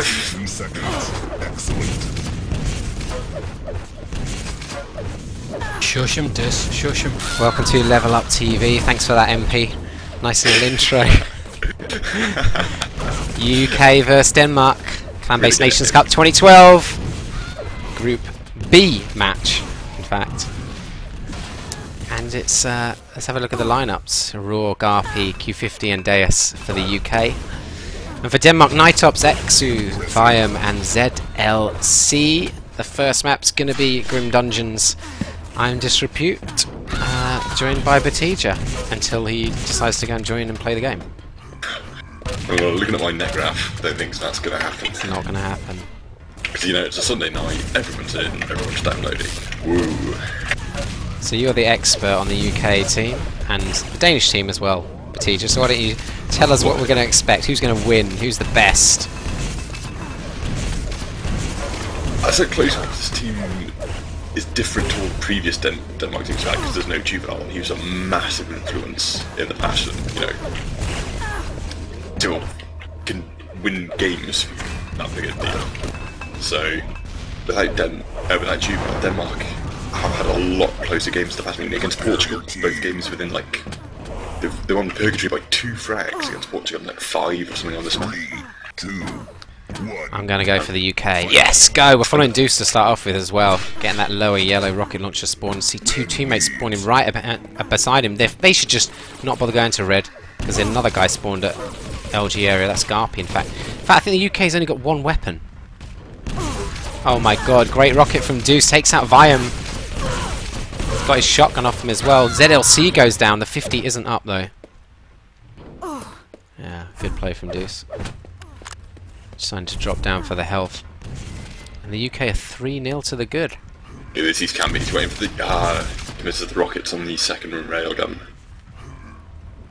3 seconds. Excellent. Shush him, Dis. Shush him. Welcome to Level Up TV. Thanks for that, MP. Nice little intro. UK versus Denmark. ClanBase Nations Cup 2012. Group B match, in fact. And it's let's have a look at the lineups. Raw, Garpy, Q50 and Deus for the UK. And for Denmark, Nightops, Exu, Viam and ZLC. The first map's going to be Grim Dungeons. I'm Disrepute, joined by Batija, until he decides to go and join and play the game. Well, looking at my net graph, I don't think that's going to happen. It's not going to happen. Because, you know, it's a Sunday night, everyone's in, everyone's downloading. Woo! So you're the expert on the UK team, and the Danish team as well, Batija, so why don't you tell us what we're going to expect, who's going to win, who's the best? I said close because this team is different to all previous Denmark teams because there's no Juvenile, and he was a massive influence in the past, and, you know, Juvenile can win games, not a big a deal. So, without Juvenile, Denmark have had a lot closer games in the past. I mean, against Portugal, both games within like, they won Purgatory by 2 frags against Portugal, like 5 or something on this map. 3, 2, 1. I'm going to go for the UK. Yes, go! We're following Deuce to start off with as well. Getting that lower yellow rocket launcher spawn. See 2 teammates spawning right beside him. They should just not bother going to red, because another guy spawned at LG area. That's Garpy, in fact. In fact, I think the UK's only got 1 weapon. Oh my god, great rocket from Deuce. Takes out Viam. He's got his shotgun off him as well. ZLC goes down. The 50 isn't up, though. Yeah, good play from Deuce. Deciding to drop down for the health. And the UK are 3-0 to the good. Yeah, this is Camby, he's waiting for the, he misses the rockets on the second railgun.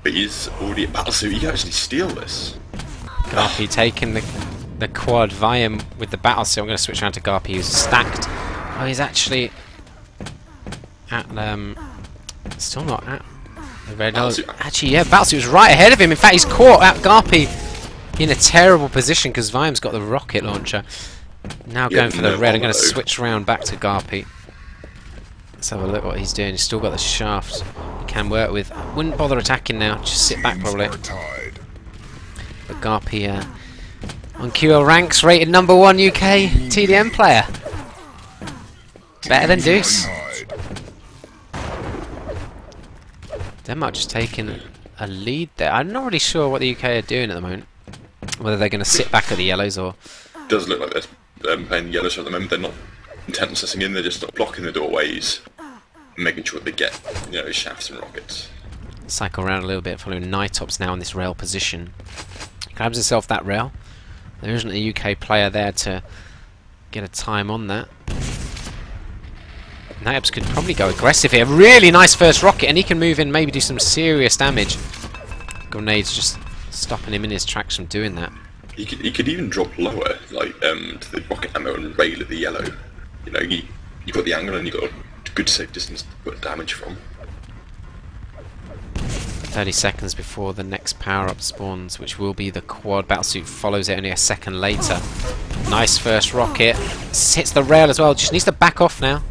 But he's already at battle, so he can actually steal this. Garpy taking the quad. Viam with the battle suit. I'm going to switch around to Garpy, who's stacked. Oh, he's actually at, still not at the red. Oh, actually, yeah, battle suit was right ahead of him. In fact, he's caught at Garpy in a terrible position because Viam's got the rocket launcher. Now going for the red. I'm going to switch around back to Garpy. Let's have a look what he's doing. He's still got the shaft he can work with. I wouldn't bother attacking now. Just sit back probably. But Garpy on QL ranks, rated #1 UK TDM player. Better than Deuce. Denmark just taking a lead there. I'm not really sure what the UK are doing at the moment. Whether they're going to sit back at the yellows or... It does look like they're playing yellows at the moment. They're not intent on setting in, they're just blocking the doorways, making sure they get, you know, shafts and rockets. Cycle around a little bit, following Nightops now in this rail position. Grabs himself that rail. There isn't a UK player there to get a time on that. Nightops could probably go aggressive here. Really nice first rocket, and he can move in, maybe do some serious damage. Grenades just stopping him in his tracks from doing that. He could even drop lower, like to the rocket ammo and rail at the yellow. You know, you got the angle and you got a good safe distance to put damage from. 30 seconds before the next power-up spawns, which will be the quad. Battlesuit follows it only a second later. Nice first rocket. Hits the rail as well. Just needs to back off now.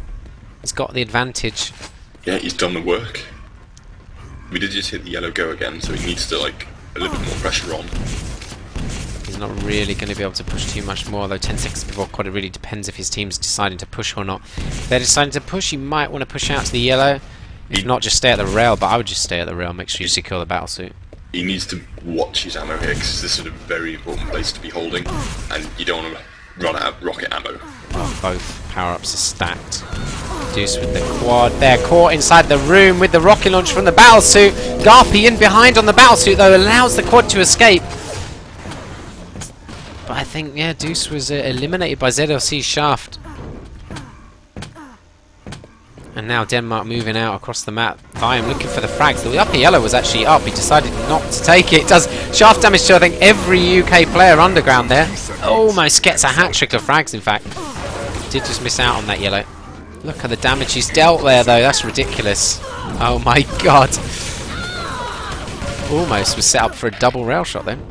He's got the advantage. Yeah, he's done the work. We did just hit the yellow go again, so he needs to, like, a little bit more pressure on. He's not really going to be able to push too much more, though 10 seconds before quad. It really depends if his team's deciding to push or not. If they're deciding to push, he might want to push out to the yellow. If not, just stay at the rail, but I would just stay at the rail, make sure you secure the battlesuit. He needs to watch his ammo here, because this is a very important place to be holding, and you don't want to run out of rocket ammo. Well, both power-ups are stacked. Deuce with the quad. They're caught inside the room with the rocket launch from the battlesuit. Garpy in behind on the battlesuit, though, allows the quad to escape. But I think, yeah, Deuce was eliminated by ZLC's shaft. And now Denmark moving out across the map. Viam looking for the frags. The upper yellow was actually up. He decided not to take it. It does shaft damage to, I think, every UK player underground there. Almost gets a hat-trick of frags, in fact. Did just miss out on that yellow. Look at the damage he's dealt there, though. That's ridiculous. Oh my god. Almost was set up for a double rail shot then.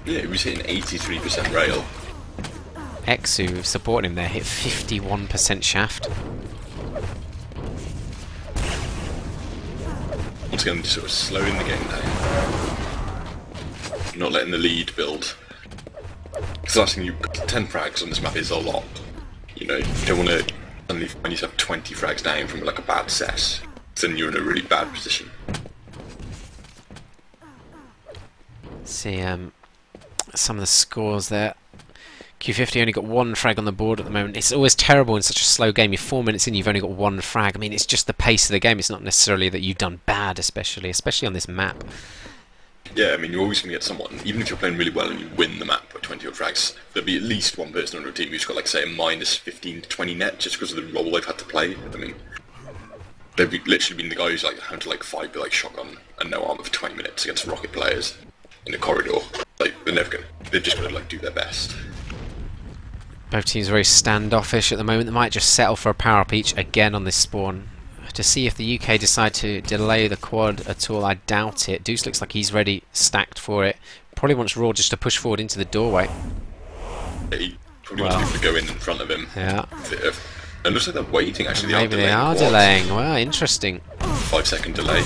Yeah, he was hitting 83% rail. Exu supporting him there hit 51% shaft. Once again, just sort of slowing the game down. Not letting the lead build. Because last thing, you've got 10 frags on this map is a lot. You know, you don't want to suddenly find yourself 20 frags down from like a bad cess. Then you're in a really bad position. See some of the scores there. Q50 only got 1 frag on the board at the moment. It's always terrible in such a slow game. You're 4 minutes in, you've only got 1 frag. I mean, it's just the pace of the game. It's not necessarily that you've done bad, especially on this map. Yeah, I mean, you're always going to get someone, even if you're playing really well and you win the map with 20 odd frags, there'll be at least one person on your team who's got, like, say, a minus 15 to 20 net just because of the role they've had to play. I mean, they've literally been the guys like having to like fight with like shotgun and no armor for 20 minutes against rocket players in the corridor. Like, they're never going to, they've just got to like do their best. Both teams are very standoffish at the moment. They might just settle for a power up each again on this spawn. To see if the UK decide to delay the quad at all, I doubt it. Deuce looks like he's ready, stacked for it. Probably wants Raw just to push forward into the doorway. He probably wants people to go in front of him. Yeah. It looks like they're waiting actually. Maybe they are delaying. Well, interesting. 5-second delay.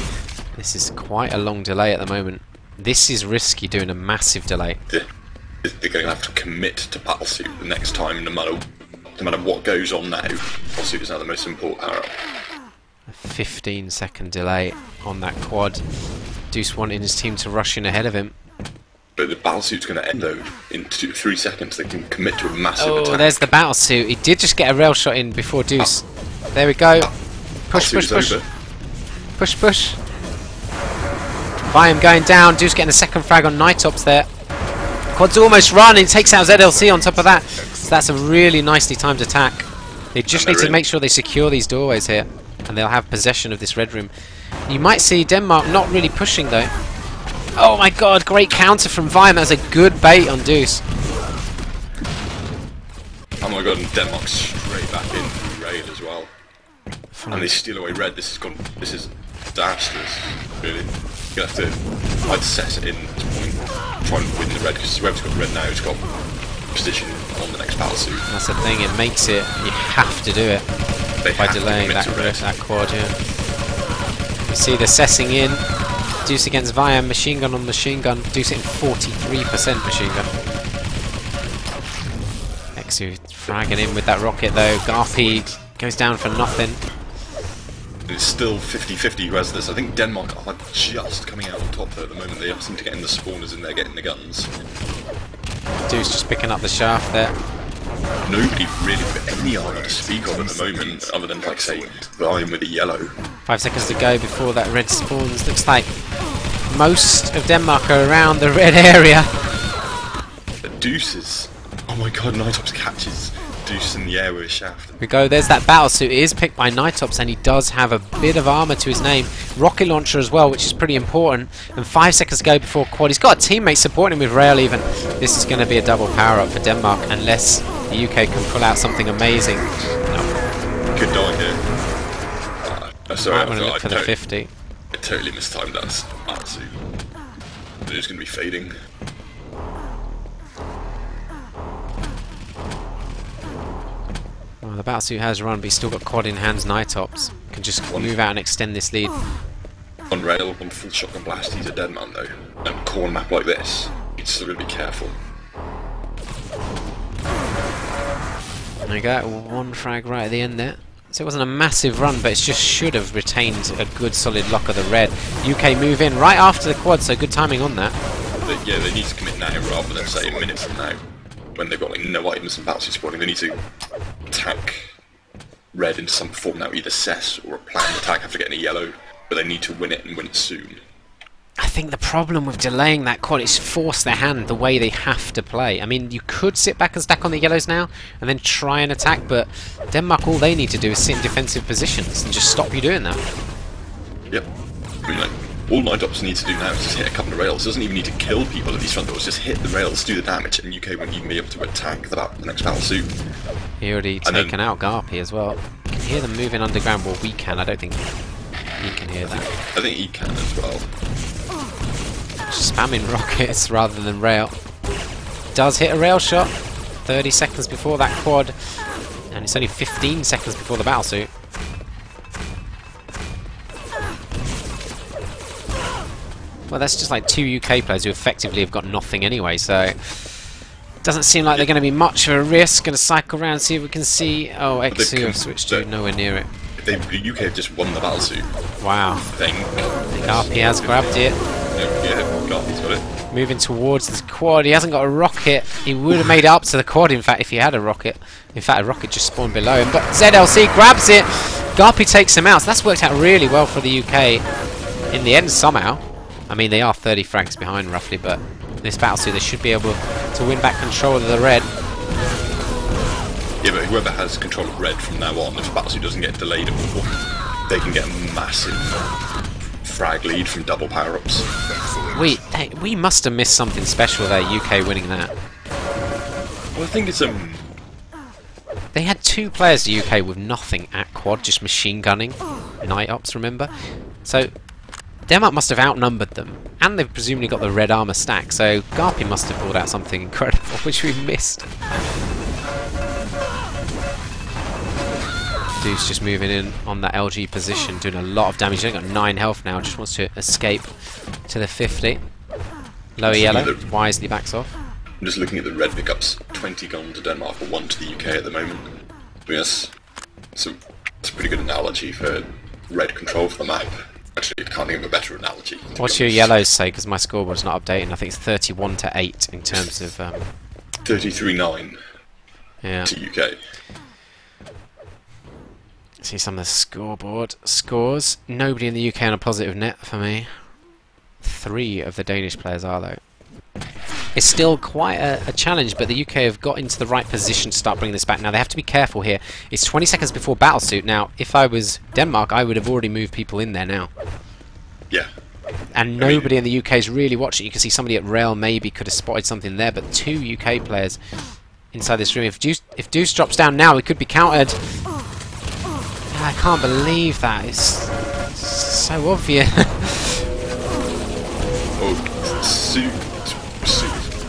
This is quite a long delay at the moment. This is risky, doing a massive delay. They're going to have to commit to Battlesuit the next time, no matter what goes on now. Battlesuit is now the most important power up. A 15-second delay on that quad. Deuce wanting his team to rush in ahead of him. But the Battlesuit's going to end though in 3 seconds. They can commit to a massive attack. Oh, there's the Battlesuit. He did just get a rail shot in before Deuce. There we go. Push, push, push. Push, push. Viam going down. Deuce getting a second frag on Nightops there. Quad's almost run. He takes out ZLC on top of that. So that's a really nicely timed attack. They just need to make sure they secure these doorways here. And they'll have possession of this red room. You might see Denmark not really pushing though. Oh my god, great counter from Viam. That's a good bait on Deuce. Oh my god, and Demark straight back in through raid as well. And they steal away red. This is disastrous, really. You're going to have to assess it in to point, try and win the red, because whoever's got red now has got position on the next battlesuit. That's the thing, it makes it, you have to do it by delaying that quad, yeah. You see the assessing in. Deuce against Viam, machine gun on machine gun. Deuce hitting 43% machine gun. Exu fragging in with that rocket though. Garpy goes down for nothing. It's still 50-50 who has this. I think Denmark are just coming out on top though at the moment. They seem to get in the spawners and they're getting the guns. Deuce just picking up the shaft there. Nobody really got any armor to speak of at the moment, other than, like, say, Viam with the yellow. 5 seconds to go before that red spawns. Looks like most of Denmark are around the red area. The Deuce is... Oh my god, Nightops catches Deuce in the air with a shaft. Here we go, there's that battlesuit. It is picked by Nightops and he does have a bit of armor to his name. Rocket launcher as well, which is pretty important. And 5 seconds to go before quad. He's got a teammate supporting him with rail even. This is going to be a double power up for Denmark unless the UK can pull out something amazing. No. Good die here. Sorry, I'm going to look for the 50. I totally mistimed that battlesuit. They're just going to be fading. Well, the battlesuit has run, but he's still got quad in hands. Nightops can just move out and extend this lead. On rail, on full shotgun blast, he's a dead man though. And corn map like this, he's still going to be careful. There you go, one frag right at the end there. So it wasn't a massive run, but it just should have retained a good solid lock of the red. UK move in right after the quad, so good timing on that. Yeah, they need to commit now rather than say a minute from now. When they've got like no items and battlesuit spawning, they need to attack red into some form now, either cess or a planned attack after getting a yellow, but they need to win it and win it soon. I think the problem with delaying that quad is force their hand the way they have to play. I mean, you could sit back and stack on the yellows now and then try and attack, but Denmark, all they need to do is sit in defensive positions and just stop you doing that. Yep. I mean, like, all Nightops need to do now is just hit a couple of rails. It doesn't even need to kill people at these front doors, just hit the rails, do the damage, and UK won't even be able to attack the next battlesuit. He already taken out Garpy as well. You can hear them moving underground. Well, we can. I don't think he can hear that. I think he can as well. Just spamming rockets rather than rail. Does hit a rail shot. 30 seconds before that quad, and it's only 15 seconds before the battlesuit. Well, that's just like 2 UK players who effectively have got nothing anyway, so it doesn't seem like they're going to be much of a risk. Going to cycle around, see if we can see. Oh, X2 have switched to nowhere near it. The UK have just won the battlesuit. Wow. I think. Garpy has grabbed it. Yeah, Garpy's got it. Moving towards the quad. He hasn't got a rocket. He would have made it up to the quad, in fact, if he had a rocket. In fact, a rocket just spawned below him. But ZLC grabs it. Garpy takes him out. So that's worked out really well for the UK in the end somehow. I mean, they are 30 frags behind roughly, but this battlesuit they should be able to win back control of the red. Yeah, but whoever has control of red from now on, if the battlesuit doesn't get delayed at all, they can get a massive frag lead from double power-ups. We must have missed something special there, UK winning that. Well, I think it's They had 2 players, the UK, with nothing at quad, just machine gunning. Night Ops, remember? So Demark must have outnumbered them, and they've presumably got the red armor stack, so Garpy must have pulled out something incredible, which we missed. Deuce just moving in on that LG position, doing a lot of damage. He's only got 9 health now, just wants to escape to the 50. Lower yellow, wisely backs off. I'm just looking at the red pickups. 20 gone to Denmark, or 1 to the UK at the moment. Yes, it's a pretty good analogy for red control for the map. Actually, I can't think of a better analogy. What's your yellows say? Because my scoreboard's not updating. I think it's 31-8 in terms of 33-9 yeah. to UK. See some of the scoreboard scores. Nobody in the UK on a positive net for me. 3 of the Danish players are, though. It's still quite a challenge, but the UK have got into the right position to start bringing this back. Now, they have to be careful here. It's 20 seconds before battlesuit. Now, if I was Denmark, I would have already moved people in there now. Yeah. And nobody in the UK is really watching. You can see somebody at rail maybe could have spotted something there, but 2 UK players inside this room. If Deuce drops down now, it could be countered. I can't believe that. It's so obvious. Oh, Suit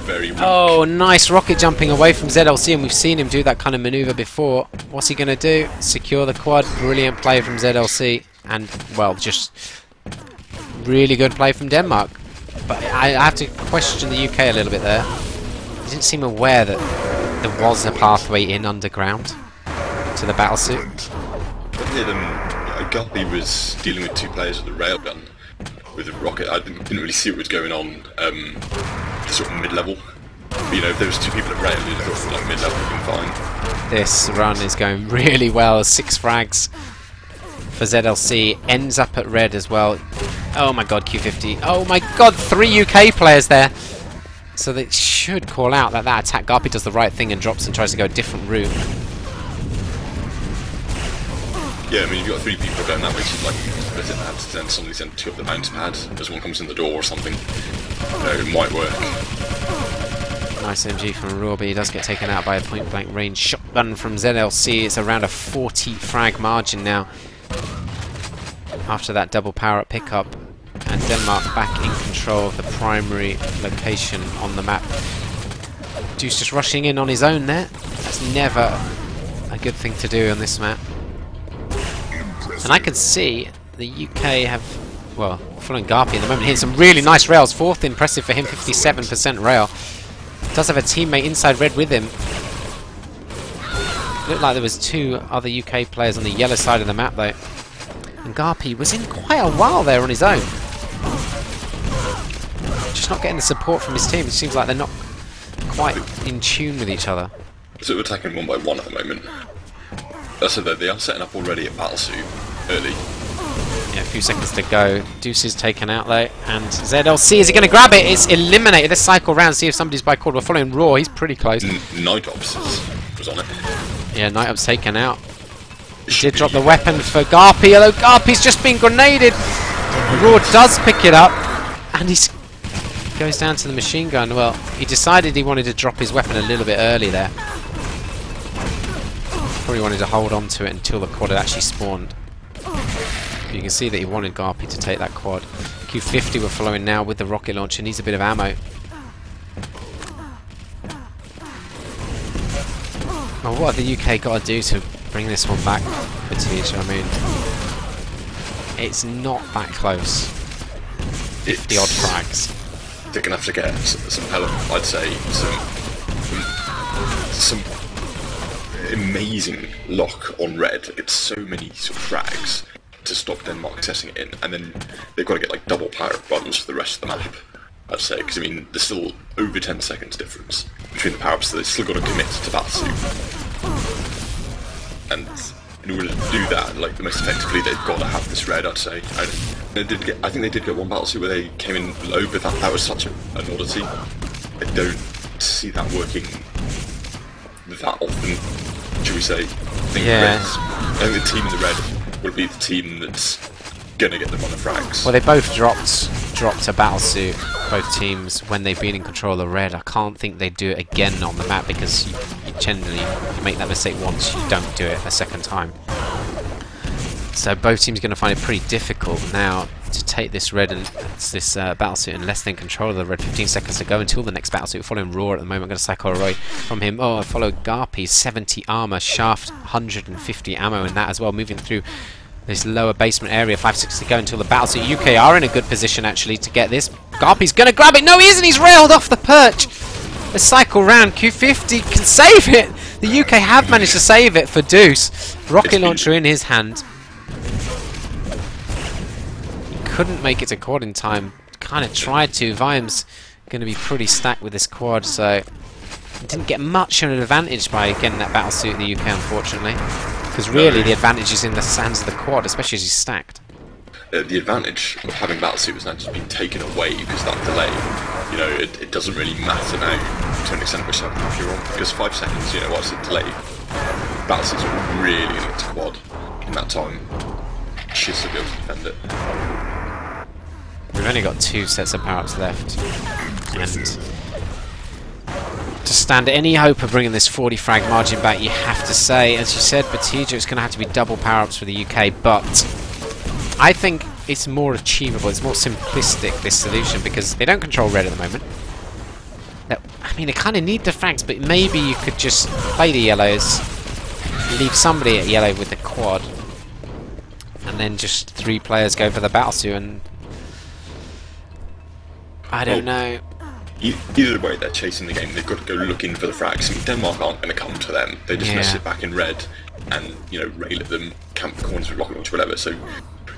very weak. Oh, nice rocket jumping away from ZLC, and we've seen him do that kind of maneuver before. What's he going to do? Secure the quad. Brilliant play from ZLC, and, well, just really good play from Denmark. But I have to question the UK a little bit there. He didn't seem aware that there was a pathway in underground to the battlesuit. Garpy was dealing with 2 players with the railgun with a rocket. I didn't really see what was going on sort of mid-level. You know, if there was 2 people at rail, you'd have thought like mid-level would have been fine. This run is going really well. 6 frags for ZLC. Ends up at red as well. Oh my god, Q50. Oh my god, 3 UK players there. So they should call out that attack. Garpy does the right thing and drops and tries to go a different route. Yeah, I mean, you've got 3 people going that way, so like you can split it and have to then suddenly send 2 of the bounce pad as one comes in the door or something. You know, it might work. Nice MG from Rawby. He does get taken out by a point-blank range shotgun from ZLC. It's around a 40 frag margin now after that double power-up pickup, and Denmark back in control of the primary location on the map. Deuce just rushing in on his own there. That's never a good thing to do on this map. And I can see the UK have, well, following Garpy at the moment, hitting some really nice rails. 4th impressive for him, 57% rail. Does have a teammate inside red with him. Looked like there was 2 other UK players on the yellow side of the map though. And Garpy was in quite a while there on his own. Just not getting the support from his team. It seems like they're not quite in tune with each other. So we're attacking 1 by 1 at the moment. So they are setting up already at battlesuit early. Yeah, a few seconds to go. Deuce is taken out though, and ZLC, is he going to grab it? It's eliminated. Let's cycle round, see if somebody's by quad. We're following Raw, he's pretty close. Night Ops was on it. Yeah, Night Ops taken out. He did drop the weapon for Garpy, although Garpy's just been grenaded. Raw does pick it up, and he goes down to the machine gun. Well, he decided he wanted to drop his weapon a little bit early there. Probably wanted to hold on to it until the quad had actually spawned. You can see that he wanted Garpy to take that quad. Q50 we're following now with the rocket launcher. Needs a bit of ammo. Well, what have the UK got to do to bring this one back, Batija? I mean, it's not that close. 50 odd frags. They're gonna have to get some hell of, I'd say, some amazing lock on red. It's so many sort of frags to stop Denmark testing it in, and then they've got to get like double power runs for the rest of the map, I'd say, because I mean there's still over 10 seconds difference between the power-ups, so they've still got to commit to battlesuit. And in order to do that, like the most effectively, they've got to have this red, I'd say. I think they did get one battlesuit where they came in low, but that was such an oddity. I don't see that working that often, should we say. I think the team in the red will be the team that's gonna get the run of frags. Well, they both dropped a battlesuit, both teams, when they've been in control of the red. I can't think they'd do it again on the map, because you generally, you make that mistake once, you don't do it a second time. So both teams are going to find it pretty difficult now to take this red and this battlesuit unless they're in control of the red. 15 seconds to go until the next battlesuit. Following Roar at the moment. I'm going to cycle away from him. Oh, I follow Garpy. 70 armor, shaft, 150 ammo in that as well. Moving through this lower basement area. 5 seconds to go until the battlesuit. UK are in a good position actually to get this. Garpy's going to grab it. No, he isn't. He's railed off the perch. Let's cycle round. Q50 can save it. The UK have managed to save it for Deuce. Rocket launcher in his hand. Couldn't make it to quad in time. Kind of tried to. Viam's going to be pretty stacked with this quad, so didn't get much of an advantage by getting that battlesuit in the UK, unfortunately. Because really, the advantage is in the hands of the quad, especially as he's stacked. The advantage of having battlesuit has now just been taken away because of that delay. You know, it doesn't really matter now to an extent which type of you're on, because 5 seconds, you know, what's the delay? Battlesuits are really going to get to quad in that time. Should still be able to defend it. We've only got 2 sets of power-ups left, and to stand any hope of bringing this 40 frag margin back, you have to say, as you said, Batija, it's going to have to be double power-ups for the UK, but I think it's more achievable, it's more simplistic, this solution, because they don't control red at the moment. I mean, they kind of need the frags, but maybe you could just play the yellows, leave somebody at yellow with the quad, and then just 3 players go for the battlesuit, and I don't know. Either way, they're chasing the game. They've got to go looking for the frags. I mean, Denmark aren't going to come to them. They just sit back in red and, you know, rail at them, camp the corners with rocket launch, whatever. So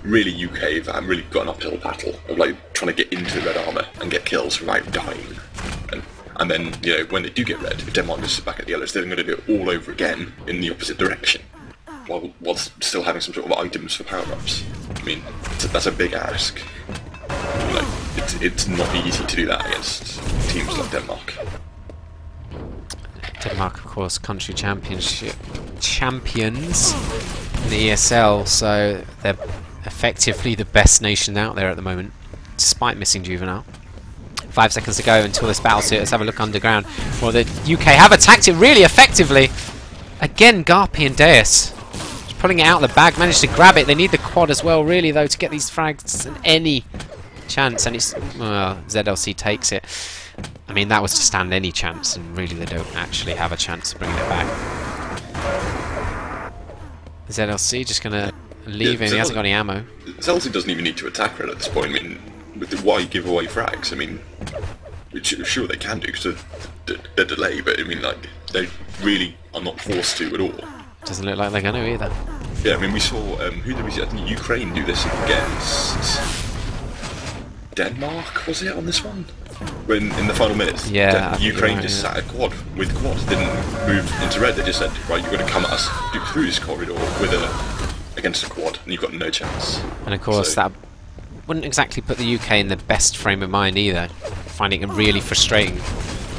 really, UK have really got an uphill battle of like trying to get into the red armor and get kills without dying. And then, you know, when they do get red, if Denmark just sit back at the yellows, they're going to do it all over again in the opposite direction, while still having some sort of items for power-ups. I mean, that's a big ask. Like, it's not easy to do that against teams like Denmark. Denmark, of course, country championship champions in the ESL, so they're effectively the best nation out there at the moment, despite missing Juvenile. 5 seconds to go until this battlesuit. Let's have a look underground. Well, the UK have attacked it really effectively. Again, Garpy and Deus just pulling it out of the bag, managed to grab it. They need the quad as well, really, though, to get these frags and any chance, and it's ZLC takes it. I mean, that was to stand any chance, and really they don't actually have a chance of bringing it back. ZLC just gonna leave him. He hasn't got any ammo. ZLC doesn't even need to attack red at this point. I mean, why give away frags? I mean, sure they can do because of the delay, but I mean, like, they really are not forced to at all. Doesn't look like they're gonna either. Yeah, I mean, we saw who did we see? I think Ukraine do this against Denmark, was it, on this one? When in the final minutes, Ukraine just sat at quad with quad, didn't move into red. They just said, right, you're going to come at us through this corridor with against a quad, and you've got no chance. And of course, that wouldn't exactly put the UK in the best frame of mind either, finding it really frustrating.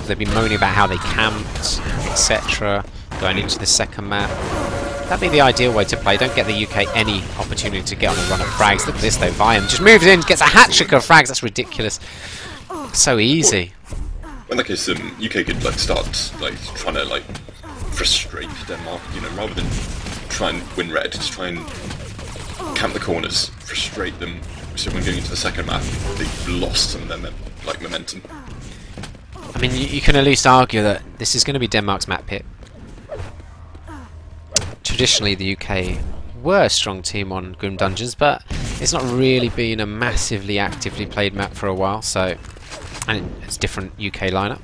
They've been moaning about how they camped, etc., going into the second map. That'd be the ideal way to play. Don't get the UK any opportunity to get on a run of frags. Look at this though, Viam just moves in, gets a hat-trick of frags. That's ridiculous. So easy. In that case, UK could like start like trying to like frustrate Denmark. You know, rather than try and win red, just try and camp the corners, frustrate them. So when going into the second map, they've lost some of their like momentum. I mean, you can at least argue that this is going to be Denmark's map pick. traditionally the UK were a strong team on Grim Dungeons, but it's not really been a massively actively played map for a while, so, and it's different UK lineup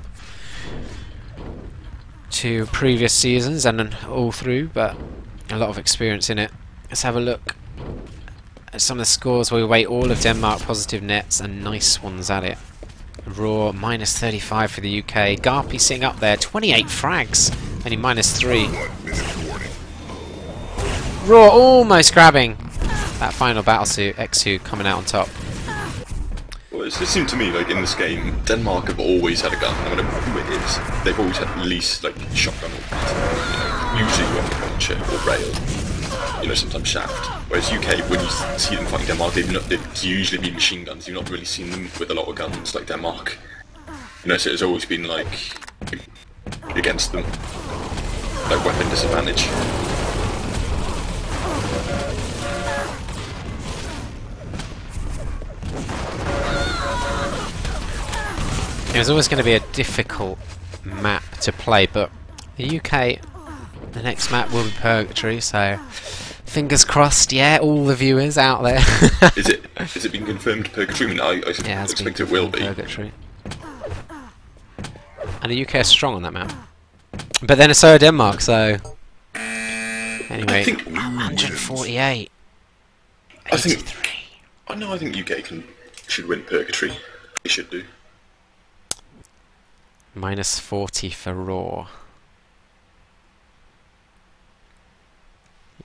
to previous seasons and all through, but a lot of experience in it. Let's have a look at some of the scores where we weight all of Denmark positive nets and nice ones at it. Raw minus 35 for the UK. Garpy sitting up there, 28 frags, only minus 3. 1 minute warning. Raw almost grabbing that final battlesuit. Exu coming out on top. Well, it seemed to me like in this game, Denmark have always had a gun. No matter who it is, they've always had at least like shotgun or usually rocket launcher or rail. Sometimes shaft. Whereas UK, when you see them fighting Denmark, they've usually been machine guns. You've not really seen them with a lot of guns like Denmark. So it's always been like against them, like weapon disadvantage. It was always going to be a difficult map to play, but the UK, the next map will be Purgatory, so fingers crossed, yeah, all the viewers out there. Is it been confirmed Purgatory? I Yeah, expect it will be. Purgatory. And the UK is strong on that map. But then so are Denmark, so... Anyway, I think 148. 83. I think UK should win Purgatory. They should do. Minus 40 for Raw.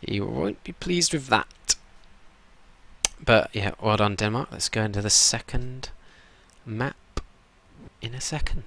You won't be pleased with that. But yeah, well done Denmark. Let's go into the second map in a second.